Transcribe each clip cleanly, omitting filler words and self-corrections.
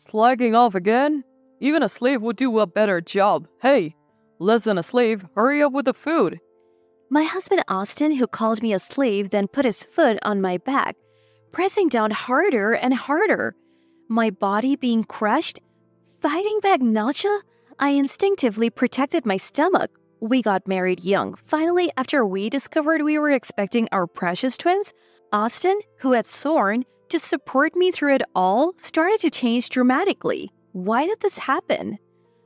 Slacking off again? Even a slave would do a better job. Hey, less than a slave, hurry up with the food. My husband Austin, who called me a slave, then put his foot on my back, pressing down harder and harder. My body being crushed, fighting back nausea, I instinctively protected my stomach. We got married young. Finally, after we discovered we were expecting our precious twins, Austin, who had sworn to support me through it all, started to change dramatically. Why did this happen?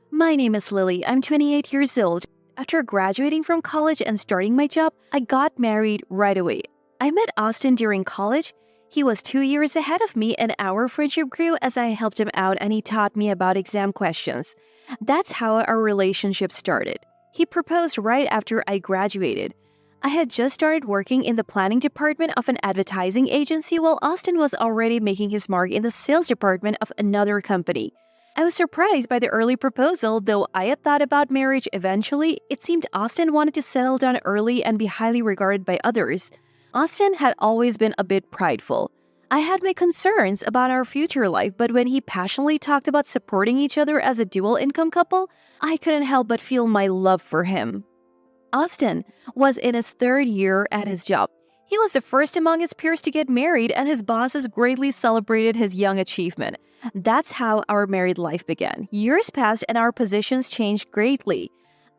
My name is Lily. I'm 28 years old. After graduating from college and starting my job, I got married right away. I met Austin during college. He was 2 years ahead of me, and our friendship grew as I helped him out and he taught me about exam questions. That's how our relationship started. He proposed right after I graduated. I had just started working in the planning department of an advertising agency while Austin was already making his mark in the sales department of another company. I was surprised by the early proposal, though I had thought about marriage eventually. It seemed Austin wanted to settle down early and be highly regarded by others. Austin had always been a bit prideful. I had my concerns about our future life, but when he passionately talked about supporting each other as a dual-income couple, I couldn't help but feel my love for him. Austin was in his third year at his job. He was the first among his peers to get married, and his bosses greatly celebrated his young achievement. That's how our married life began. Years passed and our positions changed greatly.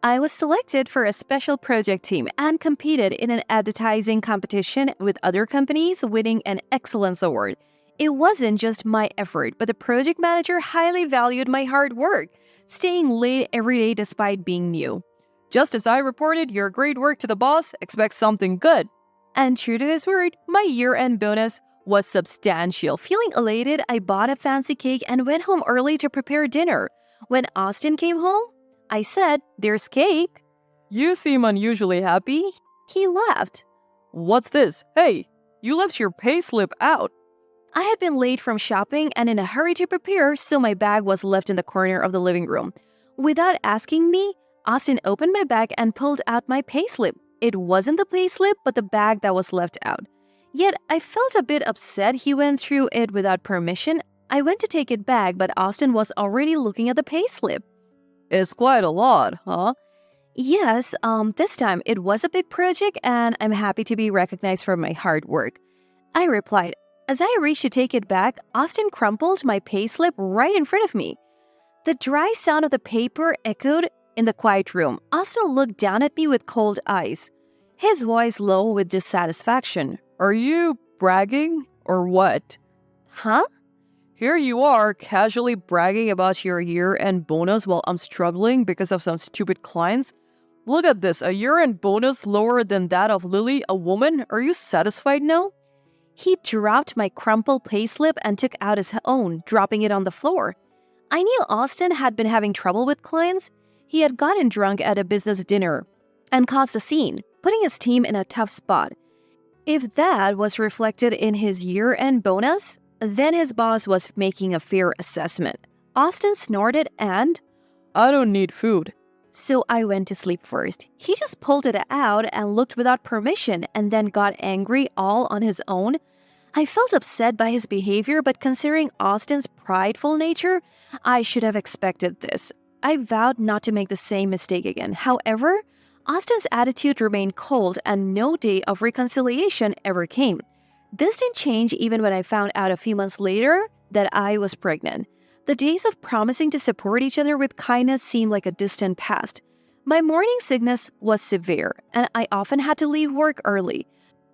I was selected for a special project team and competed in an advertising competition with other companies, winning an excellence award. It wasn't just my effort, but the project manager highly valued my hard work, staying late every day despite being new. Just as I reported your great work to the boss, expect something good. And true to his word, my year-end bonus was substantial. Feeling elated, I bought a fancy cake and went home early to prepare dinner. When Austin came home, I said, "There's cake." You seem unusually happy. He laughed. What's this? Hey, you left your payslip out. I had been late from shopping and in a hurry to prepare, so my bag was left in the corner of the living room. Without asking me, Austin opened my bag and pulled out my payslip. It wasn't the payslip, but the bag that was left out. Yet, I felt a bit upset he went through it without permission. I went to take it back, but Austin was already looking at the payslip. It's quite a lot, huh? Yes, this time it was a big project and I'm happy to be recognized for my hard work. I replied. As I reached to take it back, Austin crumpled my payslip right in front of me. The dry sound of the paper echoed in the quiet room. Austin looked down at me with cold eyes, his voice low with dissatisfaction. Are you bragging or what? Huh? Here you are, casually bragging about your year-end bonus while I'm struggling because of some stupid clients. Look at this, a year-end bonus lower than that of Lily, a woman. Are you satisfied now? He dropped my crumpled payslip and took out his own, dropping it on the floor. I knew Austin had been having trouble with clients. He had gotten drunk at a business dinner and caused a scene, putting his team in a tough spot. If that was reflected in his year-end bonus, then his boss was making a fair assessment. Austin snorted and, I don't need food. So I went to sleep first. He just pulled it out and looked without permission and then got angry all on his own. I felt upset by his behavior, but considering Austin's prideful nature, I should have expected this. I vowed not to make the same mistake again. However, Austin's attitude remained cold and no day of reconciliation ever came. This didn't change even when I found out a few months later that I was pregnant. The days of promising to support each other with kindness seemed like a distant past. My morning sickness was severe, and I often had to leave work early.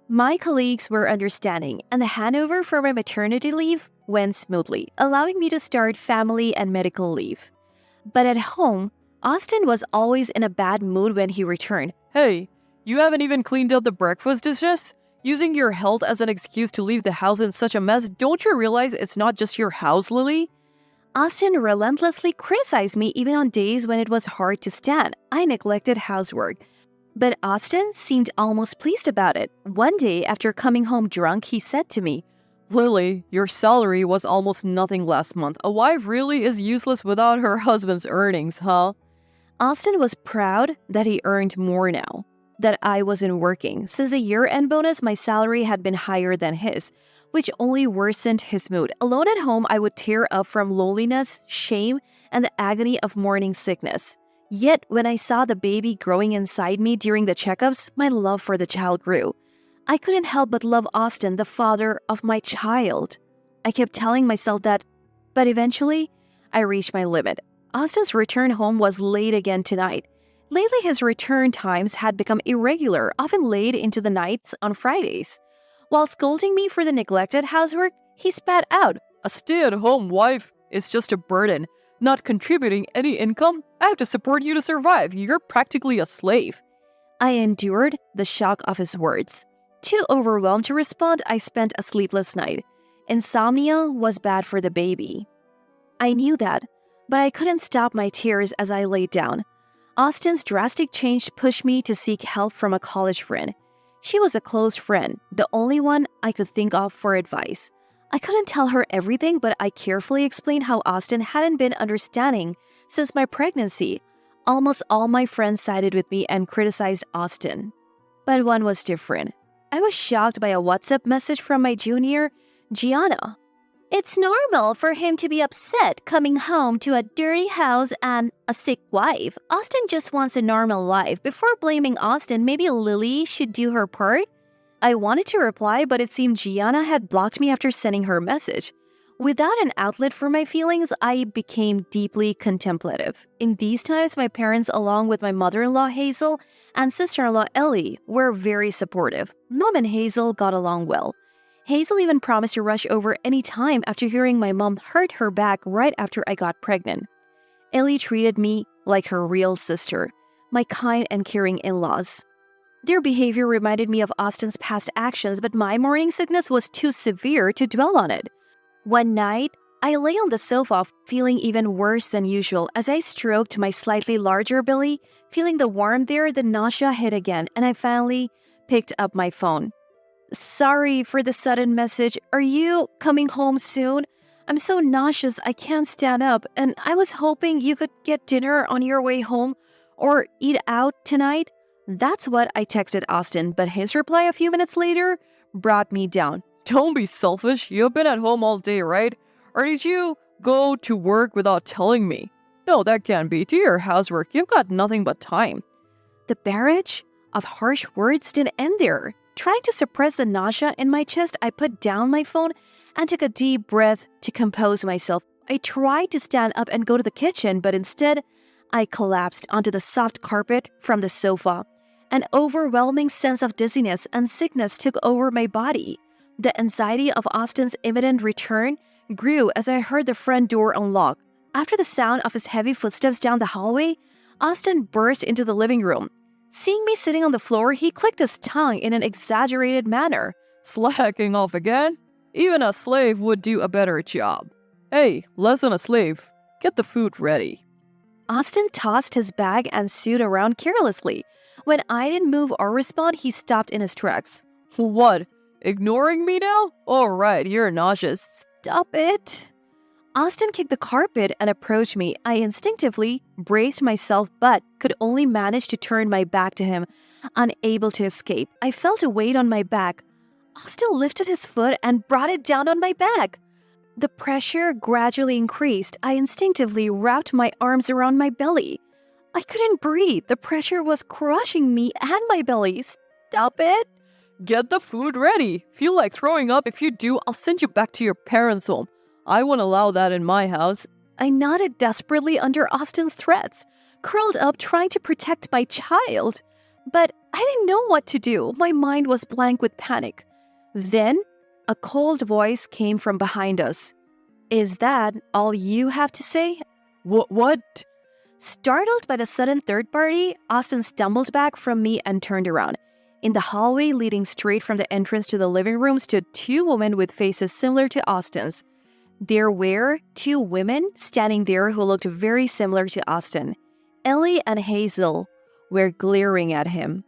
My colleagues were understanding, and the handover for my maternity leave went smoothly, allowing me to start family and medical leave. But at home, Austin was always in a bad mood when he returned. Hey, you haven't even cleaned up the breakfast dishes? Using your health as an excuse to leave the house in such a mess, don't you realize it's not just your house, Lily? Austin relentlessly criticized me even on days when it was hard to stand. I neglected housework. But Austin seemed almost pleased about it. One day, after coming home drunk, he said to me, Lily, your salary was almost nothing last month. A wife really is useless without her husband's earnings, huh? Austin was proud that he earned more now, that I wasn't working. Since the year-end bonus, my salary had been higher than his. which only worsened his mood. Alone at home, I would tear up from loneliness, shame, and the agony of morning sickness. Yet, when I saw the baby growing inside me during the checkups, my love for the child grew. I couldn't help but love Austin, the father of my child. I kept telling myself that, but eventually, I reached my limit. Austin's return home was late again tonight. Lately, his return times had become irregular, often late into the nights on Fridays. While scolding me for the neglected housework, he spat out, "A stay-at-home wife is just a burden, not contributing any income. I have to support you to survive. You're practically a slave." I endured the shock of his words. Too overwhelmed to respond, I spent a sleepless night. Insomnia was bad for the baby. I knew that, but I couldn't stop my tears as I laid down. Austin's drastic change pushed me to seek help from a college friend. She was a close friend, the only one I could think of for advice. I couldn't tell her everything, but I carefully explained how Austin hadn't been understanding since my pregnancy. Almost all my friends sided with me and criticized Austin. But one was different. I was shocked by a WhatsApp message from my junior, Gianna. "It's normal for him to be upset coming home to a dirty house and a sick wife. Austin just wants a normal life. Before blaming Austin, maybe Lily should do her part." I wanted to reply, but it seemed Gianna had blocked me after sending her message. Without an outlet for my feelings, I became deeply contemplative. In these times, my parents, along with my mother-in-law Hazel and sister-in-law Ellie, were very supportive. Mom and Hazel got along well. Hazel even promised to rush over any time after hearing my mom hurt her back right after I got pregnant. Ellie treated me like her real sister, my kind and caring in-laws. Their behavior reminded me of Austin's past actions, but my morning sickness was too severe to dwell on it. One night, I lay on the sofa feeling even worse than usual. As I stroked my slightly larger belly, feeling the warmth there, the nausea hit again, and I finally picked up my phone. "Sorry for the sudden message. Are you coming home soon? I'm so nauseous I can't stand up, and I was hoping you could get dinner on your way home or eat out tonight." That's what I texted Austin, but his reply a few minutes later brought me down. "Don't be selfish. You've been at home all day, right? Or did you go to work without telling me? No, that can't be. Do your housework. You've got nothing but time." The barrage of harsh words didn't end there. Trying to suppress the nausea in my chest, I put down my phone and took a deep breath to compose myself. I tried to stand up and go to the kitchen, but instead, I collapsed onto the soft carpet from the sofa. An overwhelming sense of dizziness and sickness took over my body. The anxiety of Austin's imminent return grew as I heard the front door unlock. After the sound of his heavy footsteps down the hallway, Austin burst into the living room. Seeing me sitting on the floor, he clicked his tongue in an exaggerated manner. "Slacking off again? Even a slave would do a better job. Hey, less than a slave. Get the food ready." Austin tossed his bag and suit around carelessly. When I didn't move or respond, he stopped in his tracks. "What? Ignoring me now? All right, you're nauseous. Stop it." Austin kicked the carpet and approached me. I instinctively braced myself but could only manage to turn my back to him, unable to escape. I felt a weight on my back. Austin lifted his foot and brought it down on my back. The pressure gradually increased. I instinctively wrapped my arms around my belly. I couldn't breathe. The pressure was crushing me and my belly. "Stop it." "Get the food ready. Feel like throwing up? If you do, I'll send you back to your parents' home. I won't allow that in my house." I nodded desperately under Austin's threats, curled up trying to protect my child. But I didn't know what to do. My mind was blank with panic. Then, a cold voice came from behind us. "Is that all you have to say?" What? Startled by the sudden third party, Austin stumbled back from me and turned around. In the hallway leading straight from the entrance to the living room stood two women with faces similar to Austin's. There were two women standing there who looked very similar to Austin. Ellie and Hazel were glaring at him.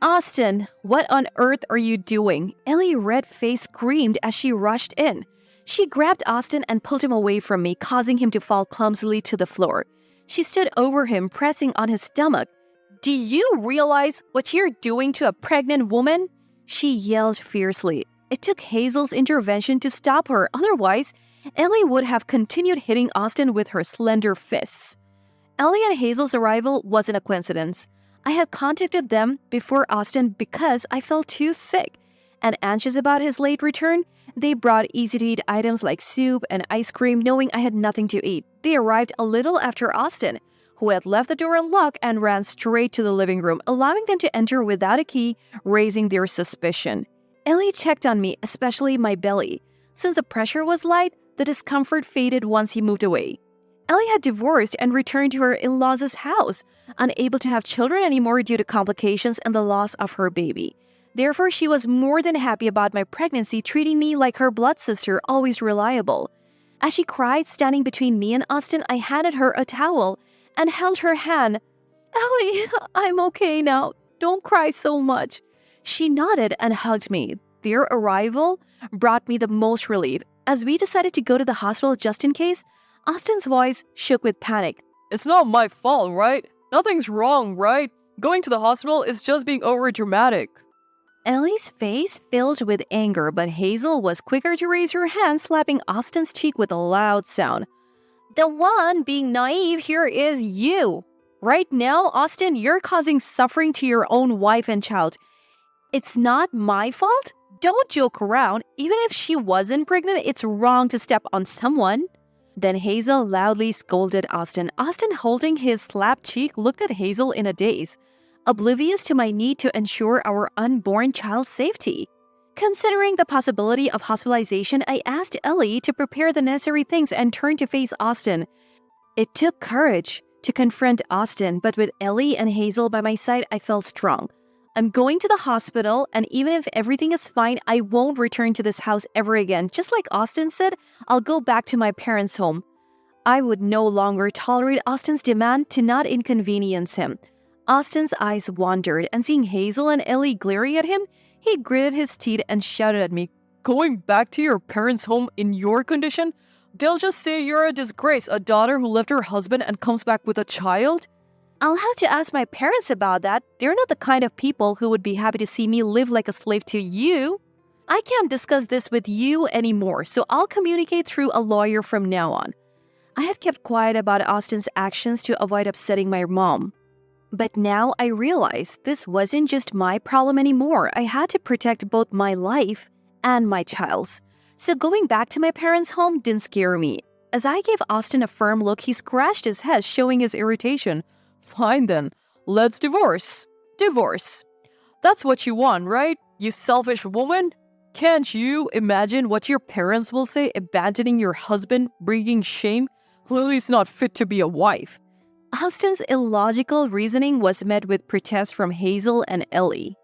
"Austin, what on earth are you doing?" Ellie, red-faced, screamed as she rushed in. She grabbed Austin and pulled him away from me, causing him to fall clumsily to the floor. She stood over him, pressing on his stomach. "Do you realize what you're doing to a pregnant woman?" she yelled fiercely. It took Hazel's intervention to stop her, otherwise, Ellie would have continued hitting Austin with her slender fists. Ellie and Hazel's arrival wasn't a coincidence. I had contacted them before Austin because I felt too sick and anxious about his late return. They brought easy-to-eat items like soup and ice cream, knowing I had nothing to eat. They arrived a little after Austin, who had left the door unlocked and ran straight to the living room, allowing them to enter without a key, raising their suspicion. Ellie checked on me, especially my belly. Since the pressure was light, the discomfort faded once he moved away. Ellie had divorced and returned to her in-laws' house, unable to have children anymore due to complications and the loss of her baby. Therefore, she was more than happy about my pregnancy, treating me like her blood sister, always reliable. As she cried, standing between me and Austin, I handed her a towel and held her hand. "Ellie, I'm okay now. Don't cry so much." She nodded and hugged me. Their arrival brought me the most relief. As we decided to go to the hospital just in case, Austin's voice shook with panic. It's not my fault, right? Nothing's wrong, right? Going to the hospital is just being overdramatic. Ellie's face filled with anger, but Hazel was quicker to raise her hand, slapping Austin's cheek with a loud sound. "The one being naive here is you. Right now, Austin, you're causing suffering to your own wife and child. It's not my fault? Don't joke around. Even if she wasn't pregnant, it's wrong to step on someone." Then Hazel loudly scolded Austin. Austin, holding his slapped cheek, looked at Hazel in a daze, oblivious to my need to ensure our unborn child's safety. Considering the possibility of hospitalization, I asked Ellie to prepare the necessary things and turned to face Austin. It took courage to confront Austin, but with Ellie and Hazel by my side, I felt strong. I'm going to the hospital, and even if everything is fine, I won't return to this house ever again. Just like Austin said, I'll go back to my parents' home. I would no longer tolerate Austin's demand to not inconvenience him. Austin's eyes wandered, and seeing Hazel and Ellie glaring at him, he gritted his teeth and shouted at me, "Going back to your parents' home in your condition? They'll just say you're a disgrace, a daughter who left her husband and comes back with a child?" "I'll have to ask my parents about that. They're not the kind of people who would be happy to see me live like a slave to you. I can't discuss this with you anymore, so I'll communicate through a lawyer from now on." I had kept quiet about Austin's actions to avoid upsetting my mom. But now I realized this wasn't just my problem anymore. I had to protect both my life and my child's. So going back to my parents' home didn't scare me. As I gave Austin a firm look, he scratched his head, showing his irritation. "Fine then, let's divorce. Divorce. That's what you want, right? You selfish woman? Can't you imagine what your parents will say, abandoning your husband, bringing shame? Lily's not fit to be a wife." Austin's illogical reasoning was met with protest from Hazel and Ellie.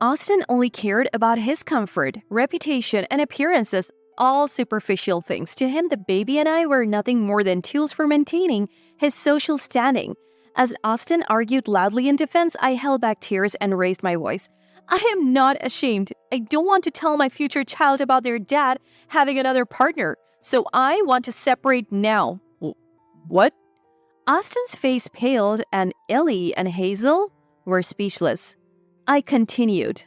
Austin only cared about his comfort, reputation, and appearances, all superficial things. To him, the baby and I were nothing more than tools for maintaining his social standing. As Austin argued loudly in defense, I held back tears and raised my voice. "I am not ashamed. I don't want to tell my future child about their dad having another partner, so I want to separate now." "What?" Austin's face paled, and Ellie and Hazel were speechless. I continued.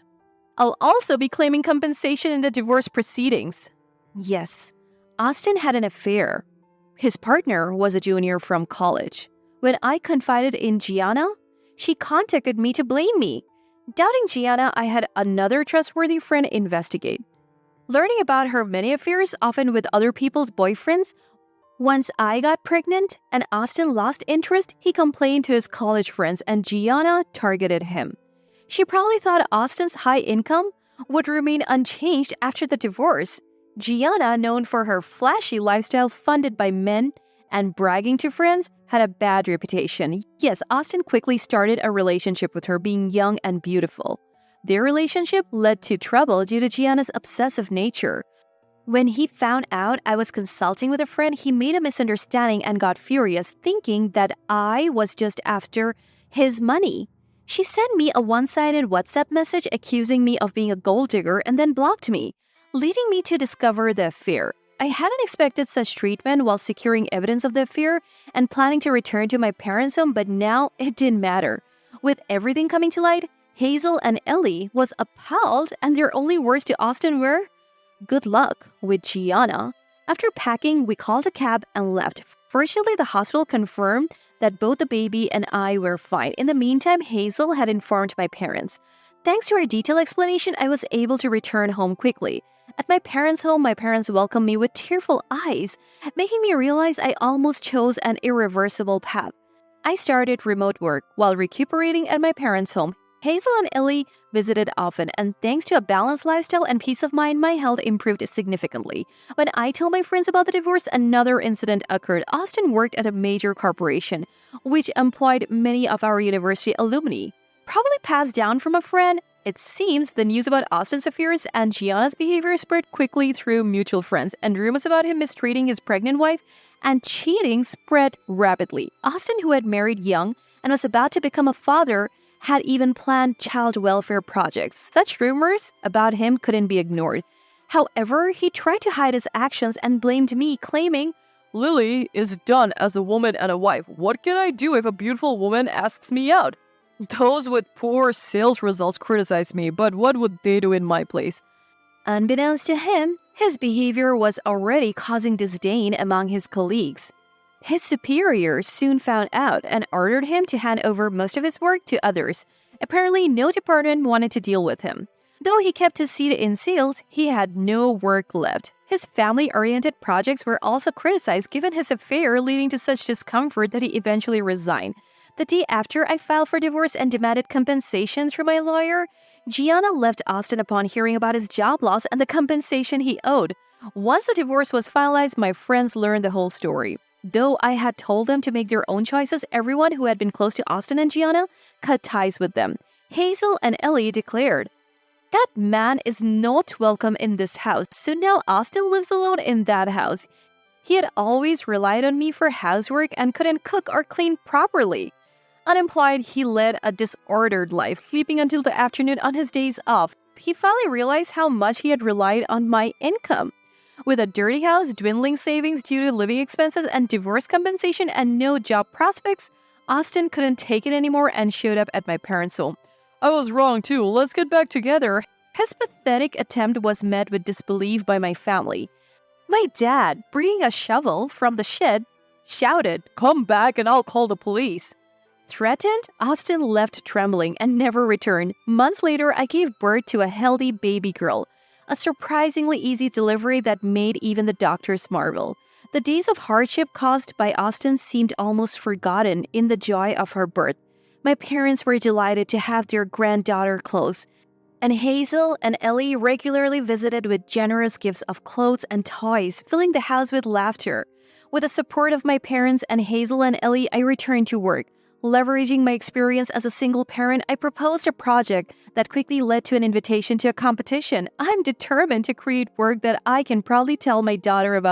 "I'll also be claiming compensation in the divorce proceedings." Yes, Austin had an affair. His partner was a junior from college. When I confided in Gianna, she contacted me to blame me. Doubting Gianna, I had another trustworthy friend investigate. Learning about her many affairs, often with other people's boyfriends, once I got pregnant and Austin lost interest, he complained to his college friends and Gianna targeted him. She probably thought Austin's high income would remain unchanged after the divorce. Gianna, known for her flashy lifestyle funded by men and bragging to friends, had a bad reputation. Yes, Austin quickly started a relationship with her, being young and beautiful. Their relationship led to trouble due to Gianna's obsessive nature. When he found out I was consulting with a friend, he made a misunderstanding and got furious, thinking that I was just after his money. She sent me a one-sided WhatsApp message accusing me of being a gold digger and then blocked me, leading me to discover the affair. I hadn't expected such treatment while securing evidence of the affair and planning to return to my parents' home, but now it didn't matter. With everything coming to light, Hazel and Ellie was appalled, and their only words to Austin were, Good luck with Gianna. After packing, we called a cab and left. Fortunately, the hospital confirmed that both the baby and I were fine. In the meantime, Hazel had informed my parents. Thanks to her detailed explanation, I was able to return home quickly. At my parents' home, my parents welcomed me with tearful eyes, making me realize I almost chose an irreversible path. I started remote work while recuperating at my parents' home. Hazel and Ellie visited often, and thanks to a balanced lifestyle and peace of mind, my health improved significantly. When I told my friends about the divorce, another incident occurred. Austin worked at a major corporation, which employed many of our university alumni. Probably passed down from a friend, it seems the news about Austin's affairs and Gianna's behavior spread quickly through mutual friends, and rumors about him mistreating his pregnant wife and cheating spread rapidly. Austin, who had married young and was about to become a father, had even planned child welfare projects. Such rumors about him couldn't be ignored. However, he tried to hide his actions and blamed me, claiming, Lily is done as a woman and a wife. What can I do if a beautiful woman asks me out? Those with poor sales results criticize me, but what would they do in my place? Unbeknownst to him, his behavior was already causing disdain among his colleagues. His superiors soon found out and ordered him to hand over most of his work to others. Apparently, no department wanted to deal with him. Though he kept his seat in sales, he had no work left. His family-oriented projects were also criticized given his affair, leading to such discomfort that he eventually resigned. The day after I filed for divorce and demanded compensation through my lawyer, Gianna left Austin upon hearing about his job loss and the compensation he owed. Once the divorce was finalized, my friends learned the whole story. Though I had told them to make their own choices, everyone who had been close to Austin and Gianna cut ties with them. Hazel and Ellie declared, "That man is not welcome in this house, so now Austin lives alone in that house. He had always relied on me for housework and couldn't cook or clean properly." Unemployed, he led a disordered life, sleeping until the afternoon on his days off. He finally realized how much he had relied on my income. With a dirty house, dwindling savings due to living expenses and divorce compensation, and no job prospects, Austin couldn't take it anymore and showed up at my parents' home. I was wrong too, let's get back together. His pathetic attempt was met with disbelief by my family. My dad, bringing a shovel from the shed, shouted, Come back and I'll call the police. Threatened, Austin left trembling and never returned. Months later, I gave birth to a healthy baby girl. A surprisingly easy delivery that made even the doctors marvel. The days of hardship caused by Austin seemed almost forgotten in the joy of her birth. My parents were delighted to have their granddaughter close, and Hazel and Ellie regularly visited with generous gifts of clothes and toys, filling the house with laughter. With the support of my parents and Hazel and Ellie, I returned to work. Leveraging my experience as a single parent, I proposed a project that quickly led to an invitation to a competition. I'm determined to create work that I can proudly tell my daughter about.